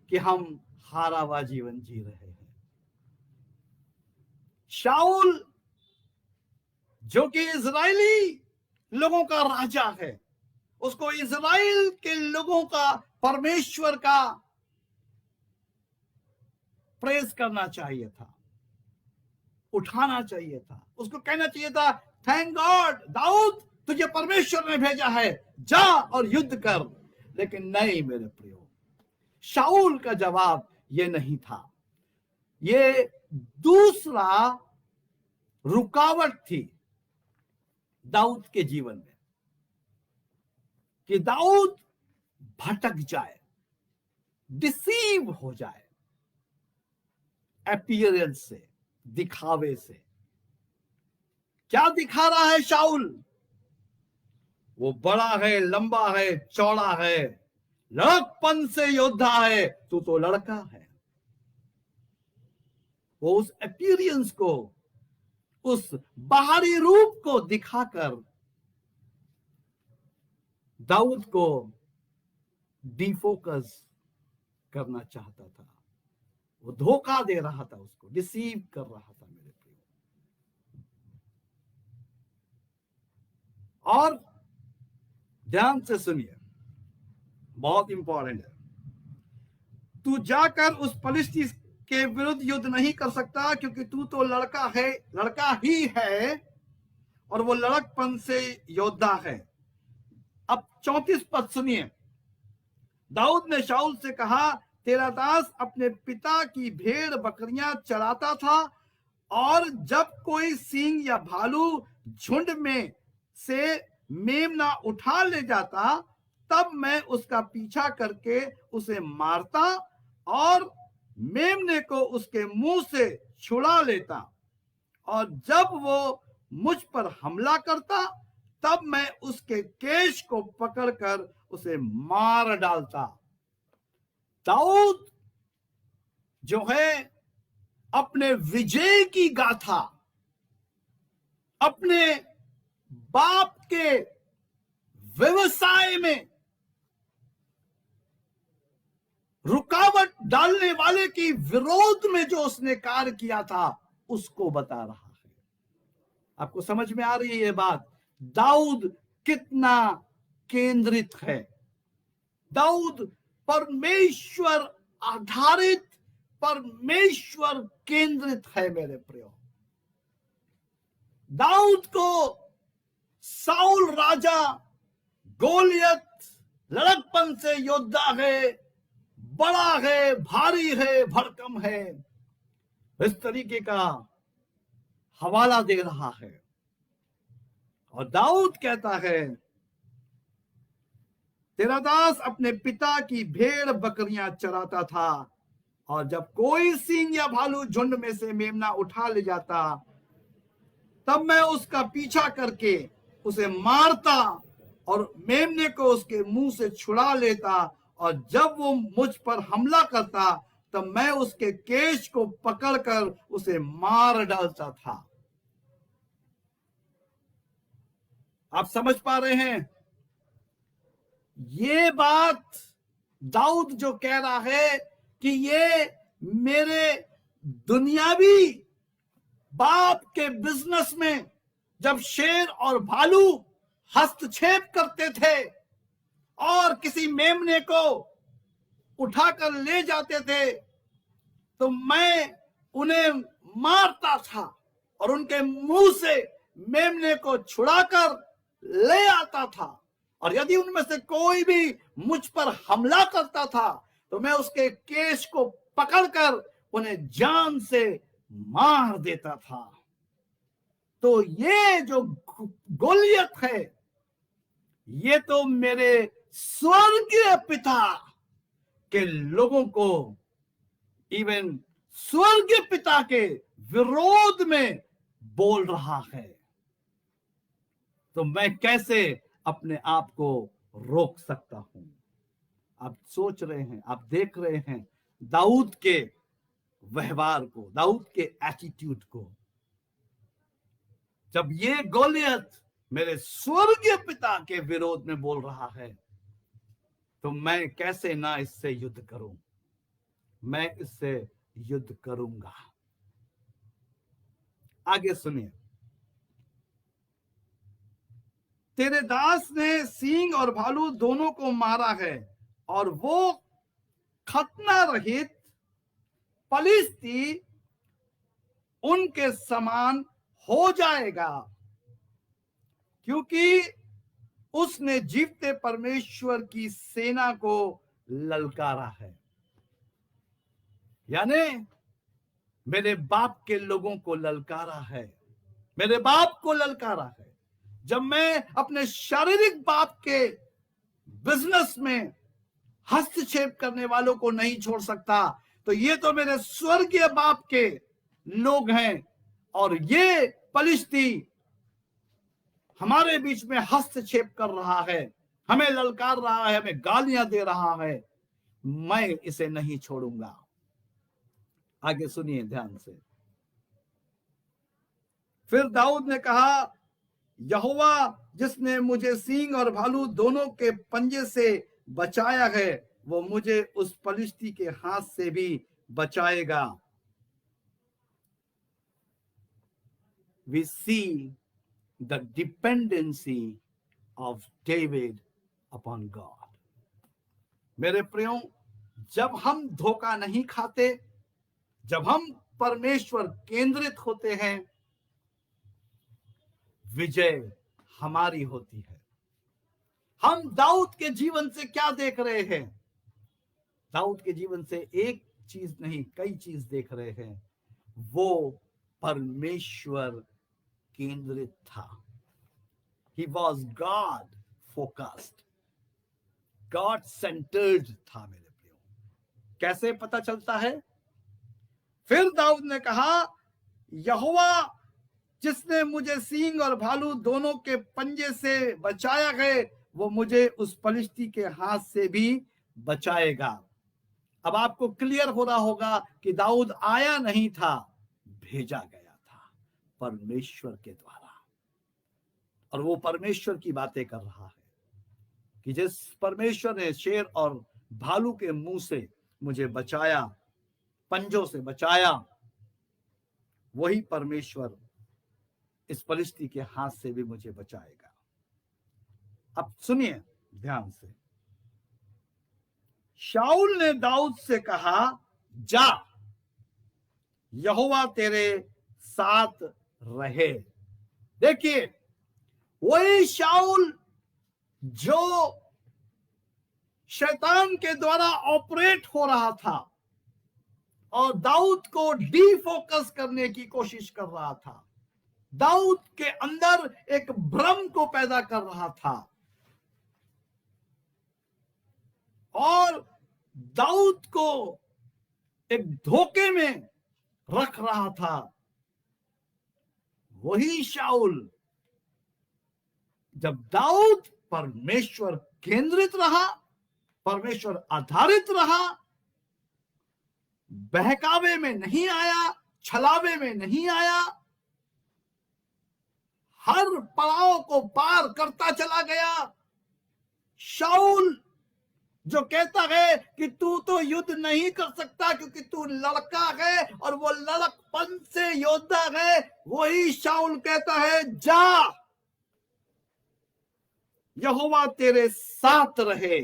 कि हम हारा हुआ जीवन जी रहे हैं। शाऊल जो कि इजरायली लोगों का राजा है, उसको इजराइल के लोगों का, परमेश्वर का प्रेज करना चाहिए था, उठाना चाहिए था। उसको कहना चाहिए था, थैंक गॉड दाऊद, तुझे परमेश्वर ने भेजा है, जा और युद्ध कर। लेकिन नहीं मेरे प्रियो, शाऊल का जवाब ये नहीं था। ये दूसरा रुकावट थी दाऊद के जीवन में, कि दाऊद भटक जाए, डिसीव हो जाए अपीयरेंस से, दिखावे से। क्या दिखा रहा है शाऊल? वो बड़ा है, लंबा है, चौड़ा है, लड़कपन से योद्धा है, तू तो लड़का है। वो उस अपीयरेंस को, उस बाहरी रूप को दिखाकर दाऊद को डिफोकस करना चाहता था। वो धोखा दे रहा था, उसको डिसीव कर रहा था मेरे प्रिय। और ध्यान से सुनिए, बहुत इंपॉर्टेंट है। तू जाकर उस पलिश्ती के विरुद्ध युद्ध नहीं कर सकता, क्योंकि तू तो लड़का है, लड़का ही है, और वो लड़कपन से योद्धा है। अब 34 पद सुनिए। दाऊद ने शाऊल से कहा, तेरा दास अपने पिता की भेड़ बकरियां चराता था, और जब कोई सींग या भालू झुंड में से मेमना उठा ले जाता, तब मैं उसका पीछा करके उसे मारता और मेमने को उसके मुंह से छुड़ा लेता, और जब वो मुझ पर हमला करता, तब मैं उसके केश को पकड़कर उसे मार डालता। दाऊद जो है अपने विजय की गाथा, अपने बाप के व्यवसाय में रुकावट डालने वाले की विरोध में जो उसने कार्य किया था, उसको बता रहा है। आपको समझ में आ रही है ये बात? दाऊद कितना केंद्रित है। दाऊद परमेश्वर आधारित, परमेश्वर केंद्रित है मेरे प्रियो। दाऊद को साउल राजा, गोलियत लड़कपन से योद्धा है, बड़ा है, भारी है, भड़कम है, इस तरीके का हवाला दे रहा है। और दाऊद कहता है, तेरा दास अपने पिता की भेड़ बकरियां चराता था, और जब कोई सींग या भालू झुंड में से मेमना उठा ले जाता, तब मैं उसका पीछा करके उसे मारता और मेमने को उसके मुंह से छुड़ा लेता, और जब वो मुझ पर हमला करता, तब मैं उसके केश को पकड़कर उसे मार डालता था। आप समझ पा रहे हैं? ये बात दाऊद जो कह रहा है कि ये मेरे दुनियावी बाप के बिजनेस में जब शेर और भालू हस्तक्षेप करते थे और किसी मेमने को उठाकर ले जाते थे, तो मैं उन्हें मारता था और उनके मुंह से मेमने को छुड़ाकर ले आता था, और यदि उनमें से कोई भी मुझ पर हमला करता था, तो मैं उसके केश को पकड़कर उन्हें जान से मार देता था। तो ये जो गोलियत है, ये तो मेरे स्वर्गीय पिता के लोगों को, इवन स्वर्गीय पिता के विरोध में बोल रहा है। तो मैं कैसे अपने आप को रोक सकता हूं? आप सोच रहे हैं, आप देख रहे हैं दाऊद के व्यवहार को, दाऊद के एटीट्यूड को। जब ये गोलियत मेरे स्वर्गीय पिता के विरोध में बोल रहा है, तो मैं कैसे ना इससे युद्ध करूं? मैं इससे युद्ध करूंगा। आगे सुनिए। तेरे दास ने सींग और भालू दोनों को मारा है, और वो खतना रहित पलिश्ती उनके समान हो जाएगा, क्योंकि उसने जीवते परमेश्वर की सेना को ललकारा है। यानी मेरे बाप के लोगों को ललकारा है, मेरे बाप को ललकारा है। जब मैं अपने शारीरिक बाप के बिजनेस में हस्तक्षेप करने वालों को नहीं छोड़ सकता, तो ये तो मेरे स्वर्गीय बाप के लोग हैं, और ये पलिश्ती हमारे बीच में हस्तक्षेप कर रहा है, हमें ललकार रहा है, हमें गालियां दे रहा है, मैं इसे नहीं छोड़ूंगा। आगे सुनिए ध्यान से। फिर दाऊद ने कहा, यहोवा जिसने मुझे सींग और भालू दोनों के पंजे से बचाया है, वो मुझे उस पलिश्ती के हाथ से भी बचाएगा। We see the dependency of David upon God. मेरे प्रियो, जब हम धोखा नहीं खाते, जब हम परमेश्वर केंद्रित होते हैं, विजय हमारी होती है। हम दाऊद के जीवन से क्या देख रहे हैं? दाऊद के जीवन से एक चीज नहीं, कई चीज देख रहे हैं। वो परमेश्वर केंद्रित था। He was God focused, God centered था। मेरे प्रियो, कैसे पता चलता है? फिर दाऊद ने कहा, यहोवा जिसने मुझे सींग और भालू दोनों के पंजे से बचाया है, वो मुझे उस पलिश्ती के हाथ से भी बचाएगा। अब आपको क्लियर हो रहा होगा कि दाऊद आया नहीं था, भेजा गया था परमेश्वर के द्वारा। और वो परमेश्वर की बातें कर रहा है कि जिस परमेश्वर ने शेर और भालू के मुंह से मुझे बचाया, पंजों से बचाया, वही परमेश्वर इस पलिश्ती के हाथ से भी मुझे बचाएगा। अब सुनिए ध्यान से। शाऊल ने दाऊद से कहा, जा, यहोवा तेरे साथ रहे। देखिए, वही शाऊल जो शैतान के द्वारा ऑपरेट हो रहा था और दाऊद को डीफोकस करने की कोशिश कर रहा था, दाऊद के अंदर एक भ्रम को पैदा कर रहा था और दाऊद को एक धोखे में रख रहा था, वही शाऊल जब दाऊद परमेश्वर केंद्रित रहा, परमेश्वर आधारित रहा, बहकावे में नहीं आया, छलावे में नहीं आया, हर पड़ाव को पार करता चला गया। शाऊल जो कहता है कि तू तो युद्ध नहीं कर सकता क्योंकि तू लड़का है और वो लड़कपन से योद्धा है, वही शाऊल कहता है, जा, यहोवा तेरे साथ रहे।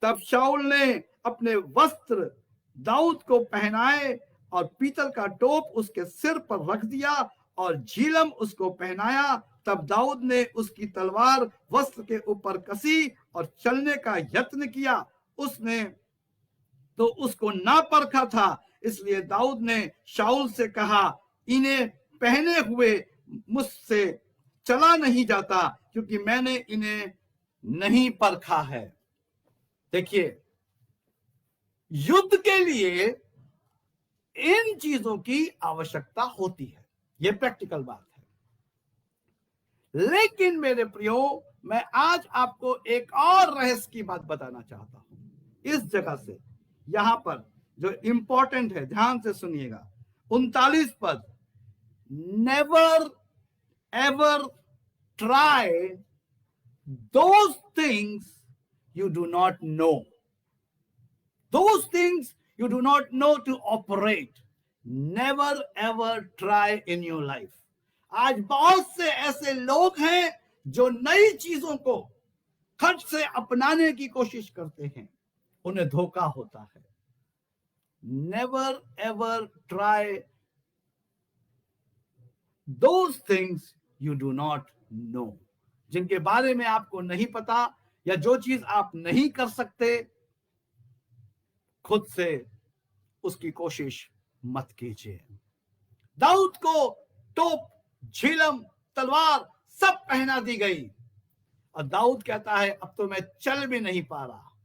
तब शाऊल ने अपने वस्त्र दाऊद को पहनाए और पीतल का टोप उसके सिर पर रख दिया और झिलम उसको पहनाया। तब दाऊद ने उसकी तलवार वस्त्र के ऊपर कसी और चलने का यत्न किया। उसने तो उसको ना परखा था, इसलिए दाऊद ने शाऊल से कहा, इन्हें पहने हुए मुझसे चला नहीं जाता क्योंकि मैंने इन्हें नहीं परखा है। देखिए, युद्ध के लिए इन चीजों की आवश्यकता होती है, यह प्रैक्टिकल बात है। लेकिन मेरे प्रियो, मैं आज आपको एक और रहस्य की बात बताना चाहता हूं। इस जगह से यहां पर जो इंपॉर्टेंट है, ध्यान से सुनिएगा। 39 पद, never ever try those things you do not know. Those things you do not know to operate. Never ever try in your life. आज बहुत से ऐसे लोग हैं जो नई चीजों को खट से अपनाने की कोशिश करते हैं, उन्हें धोखा होता है। Never ever try those things you do not know. जिनके बारे में आपको नहीं पता या जो चीज आप नहीं कर सकते, खुद से उसकी कोशिश मत कीजिए। दाऊद को टोप, झिलम, तलवार सब पहना दी गई और दाऊद कहता है, अब तो मैं चल भी नहीं पा रहा।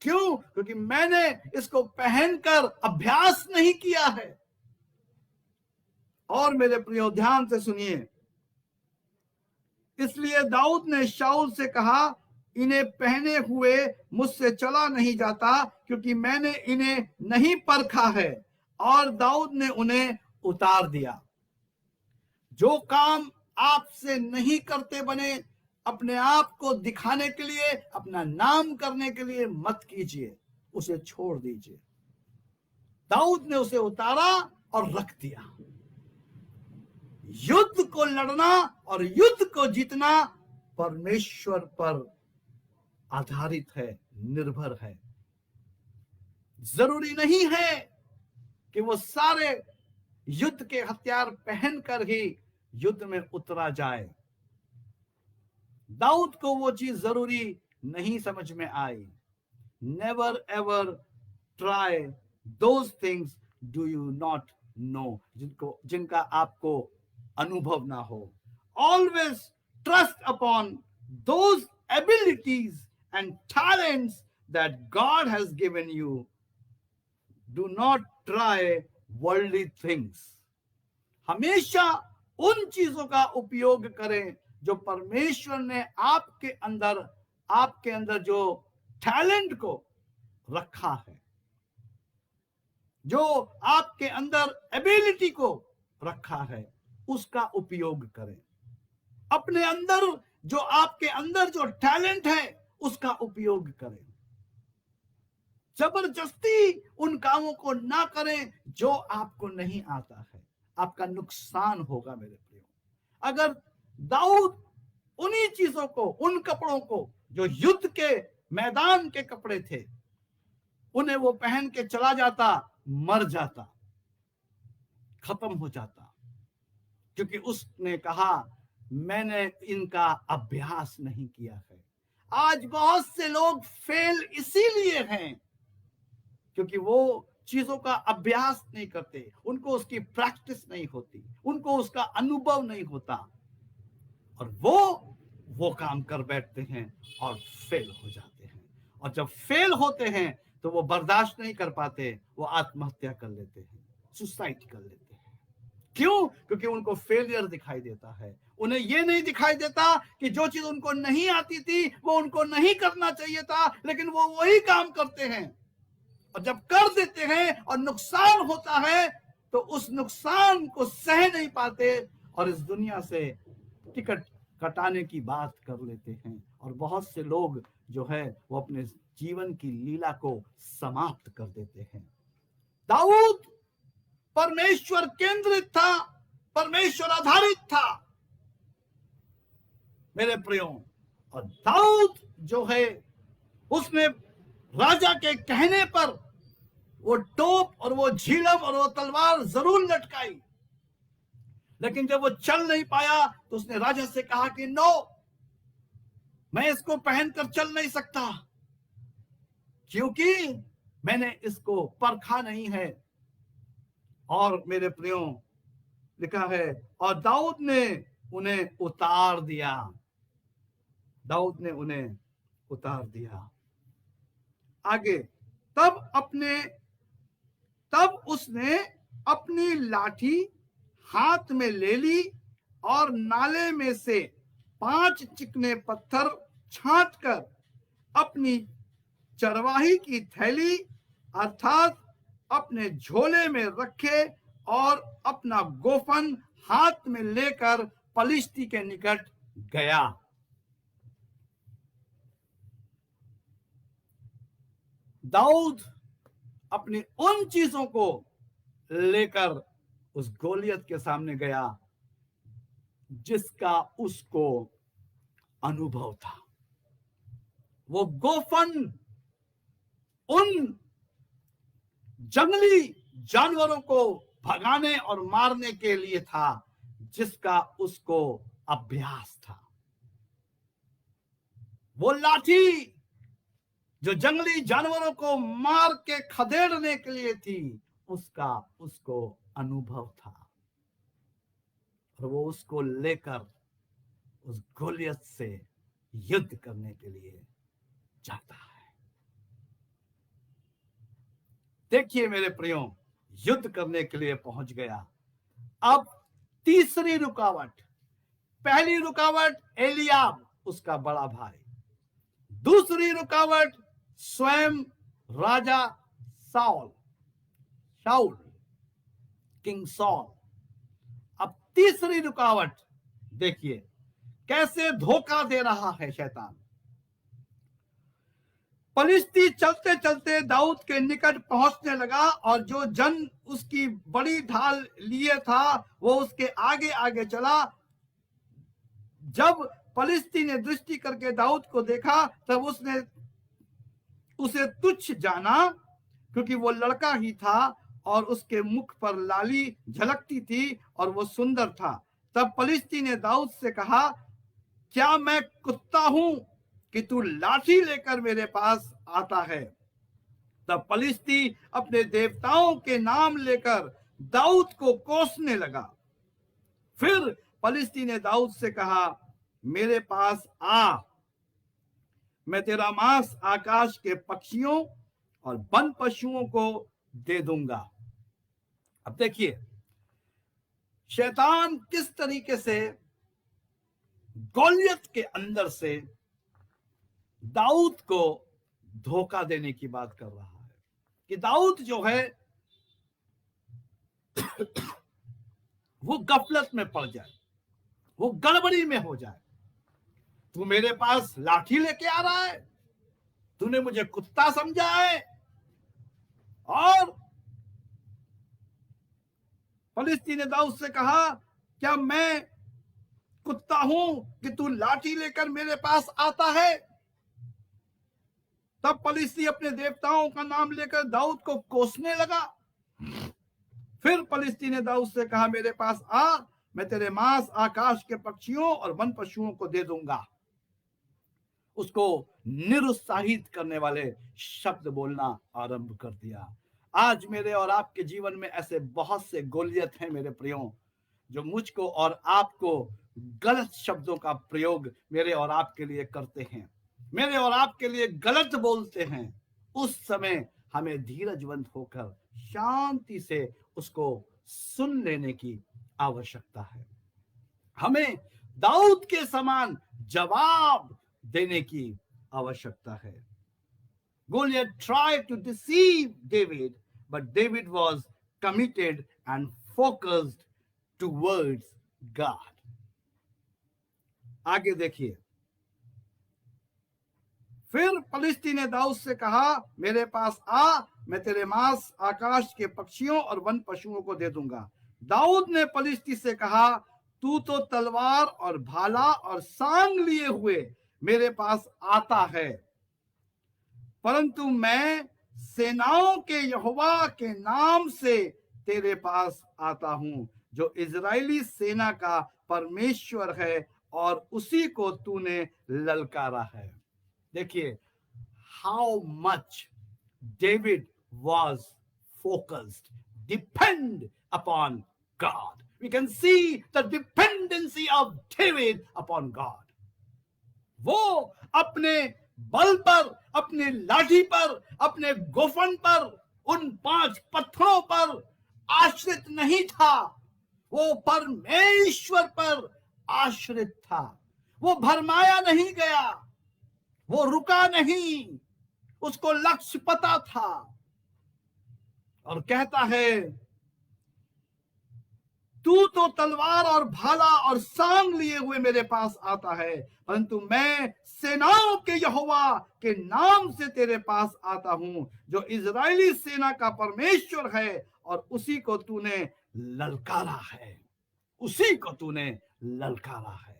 क्यों? क्योंकि मैंने इसको पहनकर अभ्यास नहीं किया है। और मेरे प्रियो, ध्यान से सुनिए, इसलिए दाऊद ने शाऊल से कहा, इन्हें पहने हुए मुझसे चला नहीं जाता, क्योंकि मैंने इन्हें नहीं परखा है। और दाऊद ने उन्हें उतार दिया। जो काम आपसे नहीं करते बने, अपने आप को दिखाने के लिए, अपना नाम करने के लिए मत कीजिए, उसे छोड़ दीजिए। दाऊद ने उसे उतारा और रख दिया। युद्ध को लड़ना और युद्ध को जीतना परमेश्वर पर आधारित है, निर्भर है। जरूरी नहीं है कि वो सारे युद्ध के हथियार पहनकर ही युद्ध में उतरा जाए। दाऊद को वो चीज जरूरी नहीं समझ में आई। Never ever try those things do you not know, जिनका आपको अनुभव ना हो। Always trust upon those abilities and talents that God has given you. Do not try worldly things. हमेशा उन चीजों का उपयोग करें जो परमेश्वर ने आपके अंदर जो टैलेंट को रखा है, जो आपके अंदर एबिलिटी को रखा है, उसका उपयोग करें। अपने अंदर जो आपके अंदर जो टैलेंट है उसका उपयोग करें। जबरदस्ती उन कामों को ना करें जो आपको नहीं आता है, आपका नुकसान होगा मेरे प्रियो। अगर दाऊद उन्हीं चीजों को, उन कपड़ों को जो युद्ध के मैदान के कपड़े थे, उन्हें वो पहन के चला जाता, मर जाता, खत्म हो जाता, क्योंकि उसने कहा मैंने इनका अभ्यास नहीं किया है। आज बहुत से लोग फेल इसीलिए हैं क्योंकि वो चीजों का अभ्यास नहीं करते, उनको उसकी प्रैक्टिस नहीं होती, उनको उसका अनुभव नहीं होता, और वो काम कर बैठते हैं और फेल हो जाते हैं। और जब फेल होते हैं तो वो बर्दाश्त नहीं कर पाते, वो आत्महत्या कर लेते हैं, सुसाइड कर लेते हैं। क्यों? क्योंकि उनको फेलियर दिखाई देता है। उन्हें ये नहीं दिखाई देता कि जो चीज उनको नहीं आती थी वो उनको नहीं करना चाहिए था, लेकिन वो वही काम करते हैं। और जब कर देते हैं और नुकसान होता है तो उस नुकसान को सह नहीं पाते और इस दुनिया से टिकट कटाने की बात कर लेते हैं। और बहुत से लोग जो है वो अपने जीवन की लीला को समाप्त कर देते हैं। दाऊद परमेश्वर केंद्रित था, परमेश्वर आधारित था मेरे प्रियो। और दाऊद जो है उसने राजा के कहने पर वो टोप और वो झिलम और वो तलवार जरूर लटकाई, लेकिन जब वो चल नहीं पाया तो उसने राजा से कहा कि नो, मैं इसको पहनकर चल नहीं सकता, क्योंकि मैंने इसको परखा नहीं है। और मेरे प्रियो लिखा है, और दाऊद ने उन्हें उतार दिया। दाऊद ने उन्हें उतार दिया। आगे, तब उसने अपनी लाठी हाथ में ले ली और नाले में से 5 चिकने पत्थर छांटकर अपनी चरवाही की थैली अर्थात अपने झोले में रखे और अपना गोफन हाथ में लेकर पलिश्ती के निकट गया। दाऊद अपनी उन चीजों को लेकर उस गोलियत के सामने गया जिसका उसको अनुभव था। वो गोफन उन जंगली जानवरों को भगाने और मारने के लिए था जिसका उसको अभ्यास था। वो लाठी जो जंगली जानवरों को मार के खदेड़ने के लिए थी, उसका उसको अनुभव था, और वो उसको लेकर उस गोलियत से युद्ध करने के लिए जाता है। देखिए मेरे प्रियो, युद्ध करने के लिए पहुंच गया। अब तीसरी रुकावट, पहली रुकावट एलियाब, उसका बड़ा भाई। दूसरी रुकावट स्वयं राजा साउल, शाऊल, किंग सॉल। अब तीसरी रुकावट देखिए कैसे धोखा दे रहा है शैतान। पलिश्ती चलते चलते दाऊद के निकट पहुंचने लगा और जो जन उसकी बड़ी ढाल लिए था वो उसके आगे आगे चला। जब पलिश्ती ने दृष्टि करके दाऊद को देखा तब उसने उसे तुच्छ जाना, क्योंकि वो लड़का ही था और उसके मुख पर लाली झलकती थी और वो सुंदर था। तब पलिश्ती ने दाऊद से कहा, क्या मैं कुत्ता हूं कि तू लाठी लेकर मेरे पास आता है? तब पलिश्ती अपने देवताओं के नाम लेकर दाऊद को कोसने लगा। फिर पलिश्ती ने दाऊद से कहा, मेरे पास आ, मैं तेरा मांस आकाश के पक्षियों और वन पशुओं को दे दूंगा। अब देखिए शैतान किस तरीके से गोलियत के अंदर से दाऊद को धोखा देने की बात कर रहा है कि दाऊद जो है वो गफलत में पड़ जाए, वो गड़बड़ी में हो जाए। तू मेरे पास लाठी लेके आ रहा है, तूने मुझे कुत्ता समझा है। और पलिश्ती ने दाऊद से कहा, क्या मैं कुत्ता हूं कि तू लाठी लेकर मेरे पास आता है? तब पलिश्ती अपने देवताओं का नाम लेकर दाऊद को कोसने लगा। फिर पलिश्ती ने दाऊद से कहा, मेरे पास आ, मैं तेरे मांस आकाश के पक्षियों और वन पशुओं को दे दूंगा। उसको निरुत्साहित करने वाले शब्द बोलना आरंभ कर दिया। आज मेरे और आपके जीवन में ऐसे बहुत से गोलियत हैं मेरे प्रियो, जो मुझको और आपको गलत शब्दों का प्रयोग मेरे और आपके लिए करते हैं, मेरे और आपके लिए गलत बोलते हैं। उस समय हमें धीरजवंत होकर शांति से उसको सुन लेने की आवश्यकता है। हमें दाऊद के समान जवाब देने की आवश्यकता है। Goliath tried to deceive David, but David was committed and focused towards God. आगे देखिए, फिर पलिश्ती ने दाऊद से कहा, मेरे पास आ, मैं तेरे मांस आकाश के पक्षियों और वन पशुओं को दे दूंगा। दाऊद ने पलिश्ती से कहा, तू तो तलवार और भाला और सांग लिए हुए मेरे पास आता है, परंतु मैं सेनाओं के यहोवा के नाम से तेरे पास आता हूं, जो इजरायली सेना का परमेश्वर है और उसी को तूने ललकारा है। देखिए how much David was focused, depend upon God. We can see the dependency of David upon God. वो अपने बल पर, अपने लाठी पर, अपने गोफन पर, उन 5 पत्थरों पर आश्रित नहीं था, वो परमेश्वर पर आश्रित था। वो भरमाया नहीं गया, वो रुका नहीं, उसको लक्ष्य पता था और कहता है, तू तो तलवार और भाला और सांग लिए हुए मेरे पास आता है, परंतु मैं सेनाओं के यहोवा के नाम से तेरे पास आता हूं, जो इजरायली सेना का परमेश्वर है और उसी को तूने ललकारा है, उसी को तूने ललकारा है।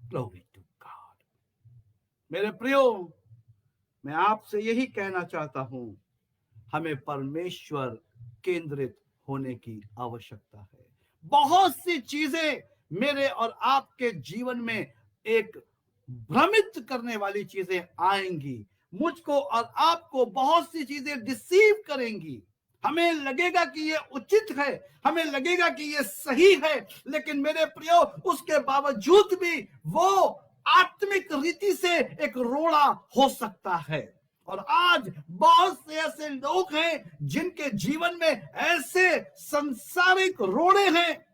Glory to God. मेरे प्रियो, मैं आपसे यही कहना चाहता हूं, हमें परमेश्वर केंद्रित होने की आवश्यकता है। बहुत सी चीजें मेरे और आपके जीवन में एक भ्रमित करने वाली चीजें आएंगी, मुझको और आपको बहुत सी चीजें डिसीव करेंगी। हमें लगेगा कि ये उचित है, हमें लगेगा कि ये सही है, लेकिन मेरे प्रियो उसके बावजूद भी वो आत्मिक रीति से एक रोड़ा हो सकता है। और आज बहुत से ऐसे लोग हैं जिनके जीवन में ऐसे संसारिक रोड़े हैं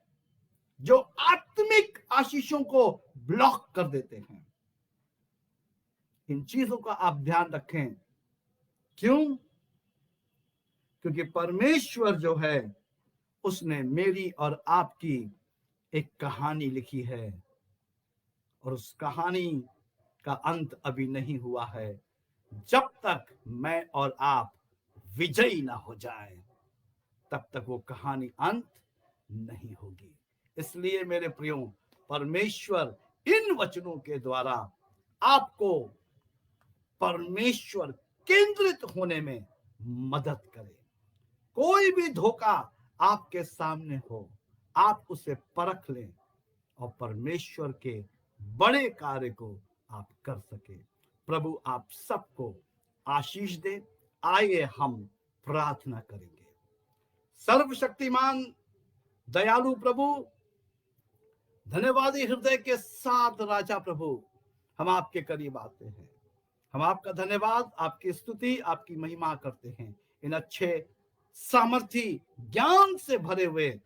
जो आत्मिक आशीषों को ब्लॉक कर देते हैं। इन चीजों का आप ध्यान रखें। क्यों? क्योंकि परमेश्वर जो है उसने मेरी और आपकी एक कहानी लिखी है, और उस कहानी का अंत अभी नहीं हुआ है जब तक मैं और आप विजयी ना हो जाएं, तब तक वो कहानी अंत नहीं होगी। इसलिए मेरे प्रियो, परमेश्वर इन वचनों के द्वारा आपको परमेश्वर केंद्रित होने में मदद करे। कोई भी धोखा आपके सामने हो, आप उसे परख लें और परमेश्वर के बड़े कार्य को आप कर सके। प्रभु आप सबको आशीष दे। आइए हम प्रार्थना करेंगे। सर्वशक्तिमान दयालु प्रभु, धन्यवादी हृदय के साथ राजा प्रभु, हम आपके करीब आते हैं। हम आपका धन्यवाद, आपकी स्तुति, आपकी महिमा करते हैं इन अच्छे सामर्थी ज्ञान से भरे हुए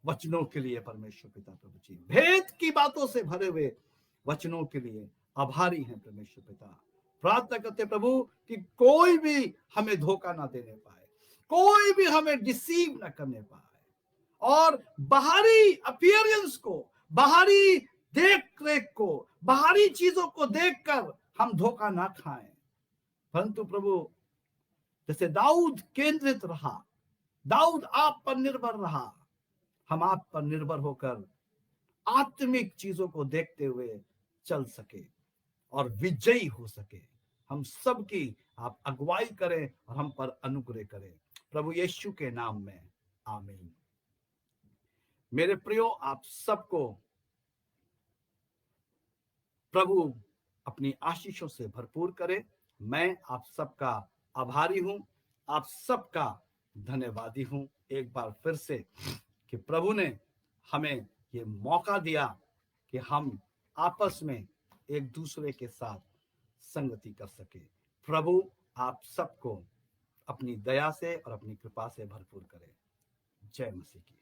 वचनों के लिए। परमेश्वर पिता प्रभु जी, भेद की बातों से भरे हुए वचनों के लिए आभारी हैं परमेश्वर पिता। प्रार्थना करते प्रभु कि कोई भी हमें धोखा ना देने पाए, कोई भी हमें डिसीव ना करने पाए, और बाहरी अपीयरेंस को, बाहरी देख रेख को, बाहरी चीजों को देखकर हम धोखा ना खाएं। परंतु प्रभु, जैसे दाऊद केंद्रित रहा, दाऊद आप पर निर्भर रहा, हम आप पर निर्भर होकर आत्मिक चीजों को देखते हुए चल सके और विजयी हो सके। हम सबकी आप अगुवाई करें और हम पर अनुग्रह करें, प्रभु यीशु के नाम में, आमीन। मेरे प्रियो, आप सबको प्रभु अपनी आशीषों से भरपूर करे। मैं आप सबका आभारी हूं, आप सबका धन्यवादी हूं एक बार फिर से, कि प्रभु ने हमें ये मौका दिया कि हम आपस में एक दूसरे के साथ संगति कर सके। प्रभु आप सबको अपनी दया से और अपनी कृपा से भरपूर करे। जय मसीह की।